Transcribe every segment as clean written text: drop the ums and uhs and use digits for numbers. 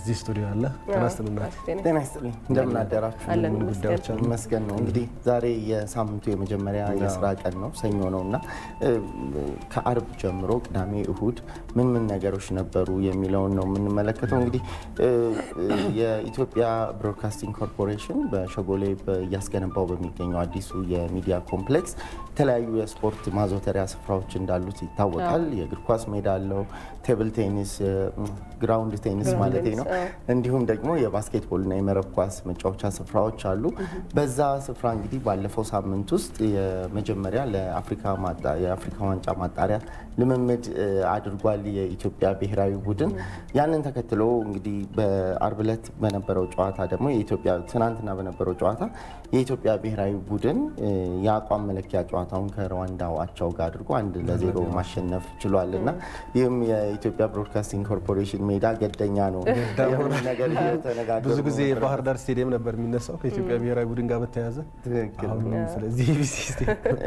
እዚህ ስቱዲዮ አለ። ጤና ይስጥልኝ እንደምን አደራችሁ? ጉዳዮች መስገን ነው። እንግዲህ ዛሬ የሳምንቱ የመጀመሪያ የስራ ቀን ነው፣ ሰኞ ነውና ከአርብ ጀምሮ ቅዳሜ፣ እሁድ ምን ነገሮች ነበሩ የሚለውን ነው የምንመለከተው። እንግዲህ የኢትዮጵያ ብሮድካስቲንግ ኮርፖሬሽን በሸጎሌ እያስገነባው በሚገኘው አዲሱ የሚዲያ ኮምፕሌክስ የተለያዩ የስፖርት ማዘውተሪያ ስፍራዎች እንዳሉት ይታወቃል። የእግር ኳስ ሜዳ አለው፣ ቴብል ቴኒስ፣ ግራውንድ ቴኒስ ማለት ነው። እንዲሁም ደግሞ የባስኬትቦልና የመረብ ኳስ መጫወቻ ስፍራዎች አሉ። በዛ ስፍራ እንግዲህ ባለፈው ሳምንት ውስጥ የመጀመሪያ ለአፍሪካ ዋንጫ ማጣሪያ ልምምድ አድርጓል የኢትዮጵያ ብሔራዊ ቡድን። ያንን ተከትሎ እንግዲህ በአርብ ዕለት በነበረው ጨዋታ ደግሞ ትናንትና በነበረው ጨዋታ የኢትዮጵያ ብሔራዊ ቡድን የአቋም መለኪያ ጨዋታውን ከሩዋንዳው አቻው ጋር አድርጎ 1-0 ማሸነፍ ችሏል እና ይህም የኢትዮጵያ ብሮድካስቲንግ ኮርፖሬሽን ሜዳ ገደኛ ነው ነገር እየተነጋገሩ ብዙ ጊዜ ባህር ዳር ስቴዲየም ነበር የሚነሳው ከኢትዮጵያ ብሔራዊ ቡድን ጋር በተያያዘ። ስለዚህ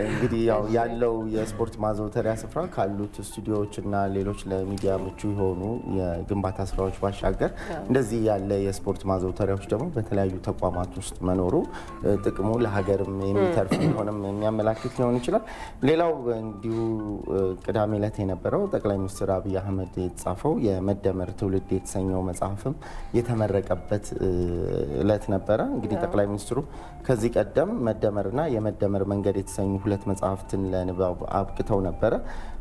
እንግዲህ ያለው የስፖርት ማዘውተሪያ ስፍራ ካሉት ስቱዲዮዎች እና ሌሎች ለሚዲያ ምቹ የሆኑ የግንባታ ስራዎች ባሻገር እንደዚህ ያለ የስፖርት ማዘውተሪያዎች ደግሞ በተለያዩ ተቋማት ውስጥ መኖሩ ጥቅሙ ለሀገርም የሚተርፍ ሆነም የሚያመላክት ሊሆን ይችላል። ሌላው እንዲሁ ቅዳሜ ዕለት የነበረው ጠቅላይ ሚኒስትር አብይ አህመድ የተጻፈው የመደመር ትውልድ የተሰኘው መጽሐፍም የተመረቀበት ዕለት ነበረ። እንግዲህ ጠቅላይ ሚኒስትሩ ከዚህ ቀደም መደመርና የመደመር መንገድ የተሰኙ 2 መጽሐፍትን ለንባብ አብቅተው ነበረ።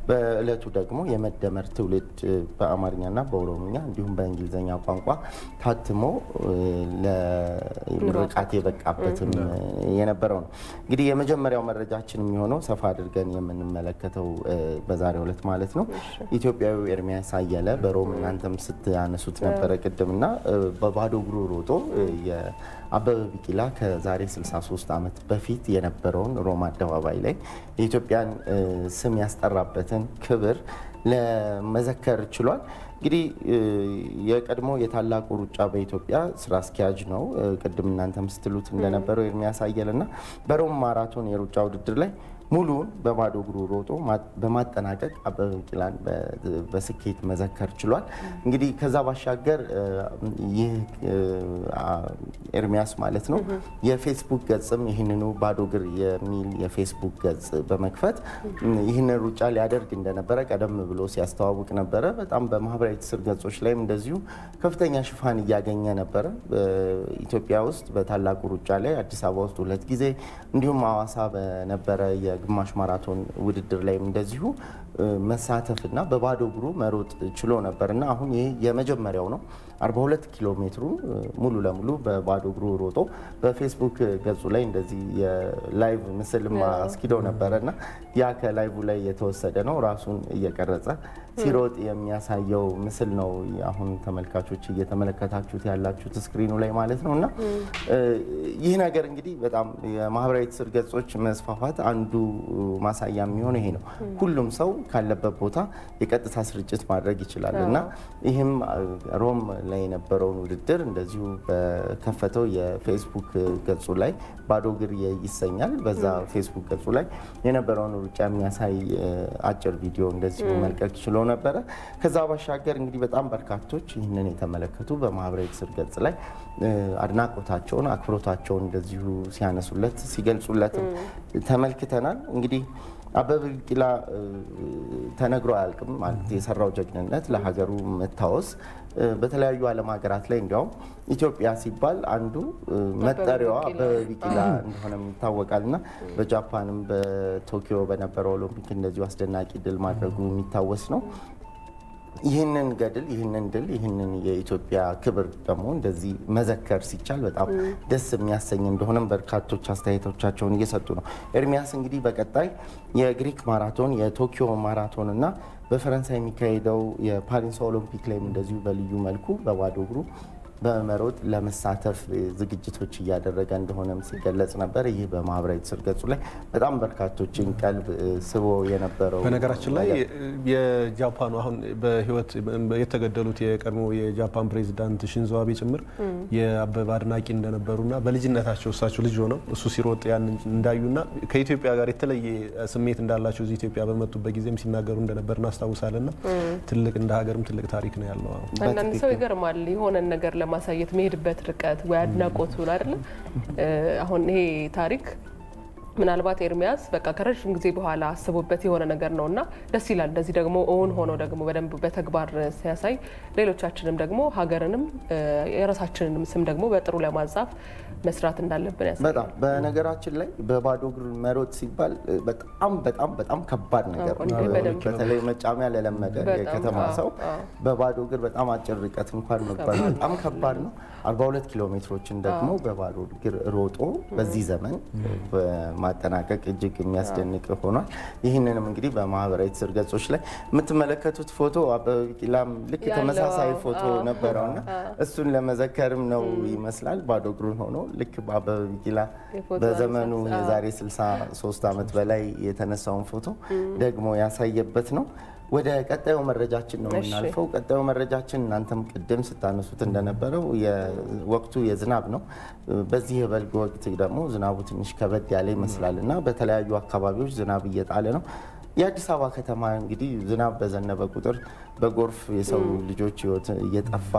በእለቱ ደግሞ የመደመር ትውልድ በአማርኛና በኦሮምኛ እንዲሁም በእንግሊዝኛ ቋንቋ ታትሞ ለምርቃት የበቃበትም የነበረው ነው። እንግዲህ የመጀመሪያው መረጃችን የሚሆነው ሰፋ አድርገን የምንመለከተው በዛሬው ዕለት ማለት ነው ኢትዮጵያዊ ኤርሚያስ አየለ በሮም እናንተም ስትያነሱት ነበረ ቅድምና በባዶ እግሩ ሮጦ አበበ ቢቂላ ከዛሬ 63 ዓመት በፊት የነበረውን ሮም አደባባይ ላይ የኢትዮጵያን ስም ያስጠራበትን ክብር ለመዘከር ችሏል። እንግዲህ የቀድሞ የታላቁ ሩጫ በኢትዮጵያ ስራ አስኪያጅ ነው። ቅድም እናንተም ስትሉት እንደነበረው ኤርሚያስ አየለና በሮም ማራቶን የሩጫ ውድድር ላይ ሙሉውን በባዶ እግሩ ሮጦ በማጠናቀቅ አበበ ቢቂላን በስኬት መዘከር ችሏል። እንግዲህ ከዛ ባሻገር ይህ ኤርሚያስ ማለት ነው የፌስቡክ ገጽም ይህንኑ ባዶ እግር የሚል የፌስቡክ ገጽ በመክፈት ይህንን ሩጫ ሊያደርግ እንደነበረ ቀደም ብሎ ሲያስተዋውቅ ነበረ። በጣም በማህበራዊ ትስስር ገጾች ላይም እንደዚሁ ከፍተኛ ሽፋን እያገኘ ነበረ። በኢትዮጵያ ውስጥ በታላቁ ሩጫ ላይ አዲስ አበባ ውስጥ 2 ጊዜ እንዲሁም ሐዋሳ በነበረ ግማሽ ማራቶን ውድድር ላይም እንደዚሁ መሳተፍና በባዶ እግሩ መሮጥ ችሎ ነበርና አሁን ይሄ የመጀመሪያው ነው። 42 ኪሎ ሜትሩ ሙሉ ለሙሉ በባዶ እግሩ ሮጦ በፌስቡክ ገጹ ላይ እንደዚህ የላይቭ ምስልም አስኪዶ ነበረና ያ ከላይቭ ላይ የተወሰደ ነው። ራሱን እየቀረጸ ሲሮጥ የሚያሳየው ምስል ነው አሁን ተመልካቾች እየተመለከታችሁት ያላችሁት ስክሪኑ ላይ ማለት ነውና ይህ ነገር እንግዲህ በጣም የማህበራዊ ትስስር ገጾች መስፋፋት አንዱ ማሳያ የሚሆነው ይሄ ነው። ሁሉም ሰው ካለበት ቦታ የቀጥታ ስርጭት ማድረግ ይችላል እና ይህም ሮም ላይ የነበረውን ውድድር እንደዚሁ በከፈተው የፌስቡክ ገጹ ላይ ባዶ እግር ይሰኛል። በዛ ፌስቡክ ገጹ ላይ የነበረውን ሩጫ የሚያሳይ አጭር ቪዲዮ እንደዚሁ መልቀቅ ችሎ ነበረ። ከዛ ባሻገር እንግዲህ በጣም በርካቶች ይህንን የተመለከቱ በማህበራዊ ትስስር ገጽ ላይ አድናቆታቸውን አክብሮታቸውን እንደዚሁ ሲያነሱለት ሲገልጹለት ተመልክተናል። እንግዲህ አበበ ቢቂላ ተነግሮ አያልቅም ማለት የሰራው ጀግንነት ለሀገሩ መታወስ በተለያዩ ዓለም ሀገራት ላይ እንዲያውም ኢትዮጵያ ሲባል አንዱ መጠሪያዋ አበበ ቢቂላ እንደሆነ ይታወቃልና በጃፓንም በቶኪዮ በነበረው ኦሎምፒክ እንደዚሁ አስደናቂ ድል ማድረጉ የሚታወስ ነው። ይህንን ገድል ይህንን ድል ይህንን የኢትዮጵያ ክብር ደግሞ እንደዚህ መዘከር ሲቻል በጣም ደስ የሚያሰኝ እንደሆነም በርካቶች አስተያየቶቻቸውን እየሰጡ ነው። ኤርሚያስ እንግዲህ በቀጣይ የግሪክ ማራቶን የቶኪዮ ማራቶን እና በፈረንሳይ የሚካሄደው የፓሪስ ኦሎምፒክ ላይም እንደዚሁ በልዩ መልኩ በባዶ እግሩ በመሮጥ ለመሳተፍ ዝግጅቶች እያደረገ እንደሆነም ሲገለጽ ነበር። ይህ በማህበራዊ ትስስር ገጹ ላይ በጣም በርካቶችን ቀልብ ስቦ የነበረው። በነገራችን ላይ የጃፓኑ አሁን በህይወት የተገደሉት የቀድሞ የጃፓን ፕሬዚዳንት ሽንዞ አቤ ጭምር የአበበ አድናቂ እንደነበሩና በልጅነታቸው እሳቸው ልጅ ሆነው እሱ ሲሮጥ ያን እንዳዩና ከኢትዮጵያ ጋር የተለየ ስሜት እንዳላቸው እዚህ ኢትዮጵያ በመጡበት ጊዜም ሲናገሩ እንደነበር እናስታውሳለንና ትልቅ እንደ ሀገርም ትልቅ ታሪክ ነው ያለው። አንዳንድ ሰው ይገርማል የሆነን ነገር ለማሳየት መሄድበት ርቀት ወይ አድናቆቱን አይደል? አሁን ይሄ ታሪክ ምናልባት ኤርሚያስ በቃ ከረጅም ጊዜ በኋላ አስቦበት የሆነ ነገር ነውና ደስ ይላል። እንደዚህ ደግሞ እውን ሆኖ ደግሞ በደንብ በተግባር ሲያሳይ ሌሎቻችንም ደግሞ ሀገርንም የራሳችንንም ስም ደግሞ በጥሩ ለማጻፍ መስራት እንዳለብን ያሳያል። በጣም በነገራችን ላይ በባዶ እግር መሮጥ ሲባል በጣም ከባድ ነገር ነው። በተለይ መጫሚያ ለለመደ የከተማ ሰው በባዶ እግር በጣም አጭር ርቀት እንኳን መጓዝ በጣም ከባድ ነው። 42 ኪሎ ሜትሮችን ደግሞ በባዶ እግር ሮጦ በዚህ ዘመን ማጠናቀቅ እጅግ የሚያስደንቅ ሆኗል። ይህንንም እንግዲህ በማህበራዊ ትስስር ገጾች ላይ የምትመለከቱት ፎቶ አበበ ቢቂላም ልክ ተመሳሳይ ፎቶ ነበረውና እሱን ለመዘከርም ነው ይመስላል። ባዶ እግሩን ሆኖ ልክ በአበበ ቢቂላ በዘመኑ የዛሬ 63 ዓመት በላይ የተነሳውን ፎቶ ደግሞ ያሳየበት ነው። ወደ ቀጣዩ መረጃችን ነው የምናልፈው። ቀጣዩ መረጃችን እናንተም ቅድም ስታነሱት እንደነበረው ወቅቱ የዝናብ ነው። በዚህ የበልግ ወቅት ደግሞ ዝናቡ ትንሽ ከበድ ያለ ይመስላል እና በተለያዩ አካባቢዎች ዝናብ እየጣለ ነው። የአዲስ አበባ ከተማ እንግዲህ ዝናብ በዘነበ ቁጥር በጎርፍ የሰው ልጆች ሕይወት እየጠፋ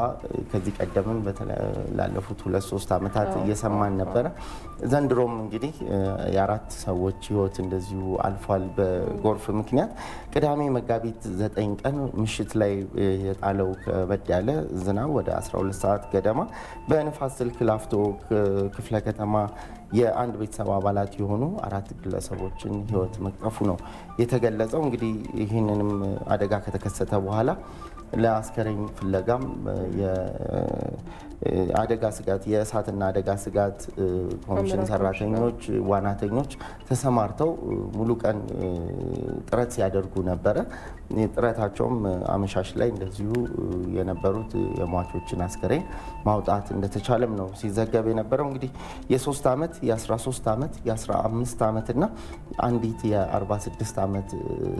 ከዚህ ቀደምም ላለፉት 2-3 ዓመታት እየሰማን ነበረ። ዘንድሮም እንግዲህ የ4 ሰዎች ሕይወት እንደዚሁ አልፏል በጎርፍ ምክንያት። ቅዳሜ መጋቢት 9 ቀን ምሽት ላይ የጣለው ከበድ ያለ ዝናብ ወደ 12 ሰዓት ገደማ በንፋስ ስልክ ላፍቶ ክፍለ ከተማ የአንድ ቤተሰብ አባላት የሆኑ 4 ግለሰቦችን ሕይወት መቅጠፉ ነው የተገለጸው። እንግዲህ ይህንንም አደጋ ከተከሰተ በኋላ ለአስከሬን ፍለጋም የአደጋ ስጋት የእሳትና አደጋ ስጋት ኮሚሽን ሰራተኞች፣ ዋናተኞች ተሰማርተው ሙሉ ቀን ጥረት ሲያደርጉ ነበረ። ጥረታቸውም አመሻሽ ላይ እንደዚሁ የነበሩት የሟቾችን አስከሬን ማውጣት እንደተቻለም ነው ሲዘገብ የነበረው። እንግዲህ የ3 ዓመት የ13 ዓመት የ15 ዓመትና አንዲት የ46 ዓመት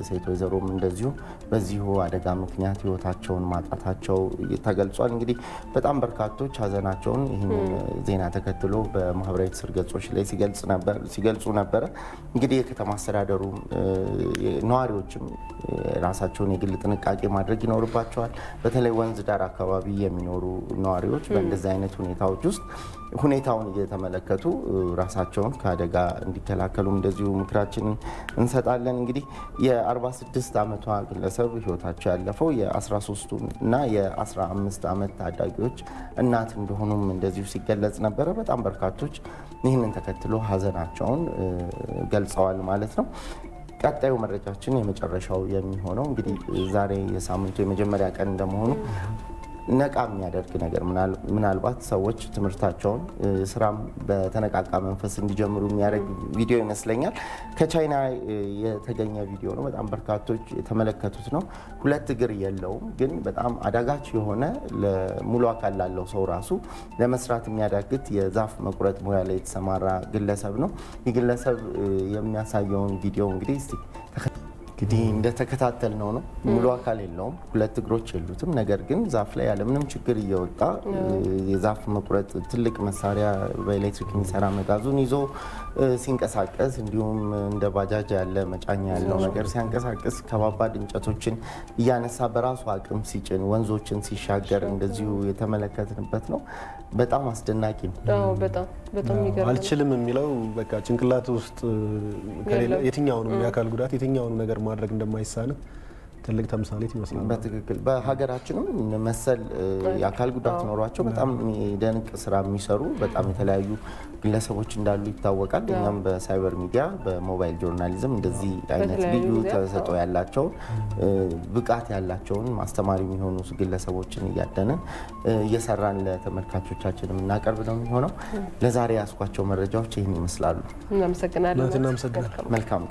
ሴት ወይዘሮም እንደዚሁ በዚሁ አደጋ ምክንያት ሕይወታቸውን ማጣታቸው ተገልጿል። እንግዲህ በጣም በርካቶች ሀዘናቸውን ይህንን ዜና ተከትሎ በማህበራዊ ትስስር ገጾች ላይ ሲገልጹ ነበረ። እንግዲህ የከተማ አስተዳደሩ ነዋሪዎችም ራሳቸውን የግል ጥንቃቄ ማድረግ ይኖርባቸዋል። በተለይ ወንዝ ዳር አካባቢ የሚኖሩ ነዋሪዎች በእንደዚህ አይነት ሁኔታዎች ውስጥ ሁኔታውን እየተመለከቱ ራሳቸውን ከአደጋ እንዲከላከሉም እንደዚሁ ምክራችንን እንሰጣለን። እንግዲህ የ46 ዓመቷ ግለሰብ ሕይወታቸው ያለፈው የ13 እና የ15 ዓመት ታዳጊዎች እናት እንደሆኑም እንደዚሁ ሲገለጽ ነበረ። በጣም በርካቶች ይህንን ተከትሎ ሀዘናቸውን ገልጸዋል ማለት ነው። ቀጣዩ መረጃችን የመጨረሻው የሚሆነው እንግዲህ ዛሬ የሳምንቱ የመጀመሪያ ቀን እንደመሆኑ ነቃ የሚያደርግ ነገር ምናልባት ሰዎች ትምህርታቸውን ስራም በተነቃቃ መንፈስ እንዲጀምሩ የሚያደርግ ቪዲዮ ይመስለኛል። ከቻይና የተገኘ ቪዲዮ ነው። በጣም በርካቶች የተመለከቱት ነው። 2 እግር የለውም፣ ግን በጣም አዳጋች የሆነ ሙሉ አካል ላለው ሰው ራሱ ለመስራት የሚያዳግት የዛፍ መቁረጥ ሙያ ላይ የተሰማራ ግለሰብ ነው። ይህ ግለሰብ የሚያሳየውን ቪዲዮ እንግዲህ እንደተከታተል ነው። ሙሉ አካል የለውም፣ 2 እግሮች የሉትም። ነገር ግን ዛፍ ላይ ያለምንም ችግር እየወጣ የዛፍ መቁረጥ ትልቅ መሳሪያ በኤሌክትሪክ የሚሰራ መጋዙን ይዞ ሲንቀሳቀስ፣ እንዲሁም እንደ ባጃጅ ያለ መጫኛ ያለው ነገር ሲያንቀሳቅስ፣ ከባባድ እንጨቶችን እያነሳ በራሱ አቅም ሲጭን፣ ወንዞችን ሲሻገር እንደዚሁ የተመለከትንበት ነው። በጣም አስደናቂ ነው። በጣም የሚገርም አልችልም የሚለው በቃ ጭንቅላት ውስጥ የትኛውንም የአካል ጉዳት የትኛውንም ነገር ማድረግ እንደማይሳን ትልቅ ተምሳሌት ይመስላል። በትክክል በሀገራችንም መሰል የአካል ጉዳት ኖሯቸው በጣም ደንቅ ስራ የሚሰሩ በጣም የተለያዩ ግለሰቦች እንዳሉ ይታወቃል። እኛም በሳይበር ሚዲያ በሞባይል ጆርናሊዝም እንደዚህ አይነት ልዩ ተሰጥኦ ያላቸውን ብቃት ያላቸውን ማስተማሪ የሚሆኑ ግለሰቦችን እያደንን እየሰራን ለተመልካቾቻችን የምናቀርብ ነው የሚሆነው። ለዛሬ ያስኳቸው መረጃዎች ይህን ይመስላሉ። እናመሰግናለን። መልካም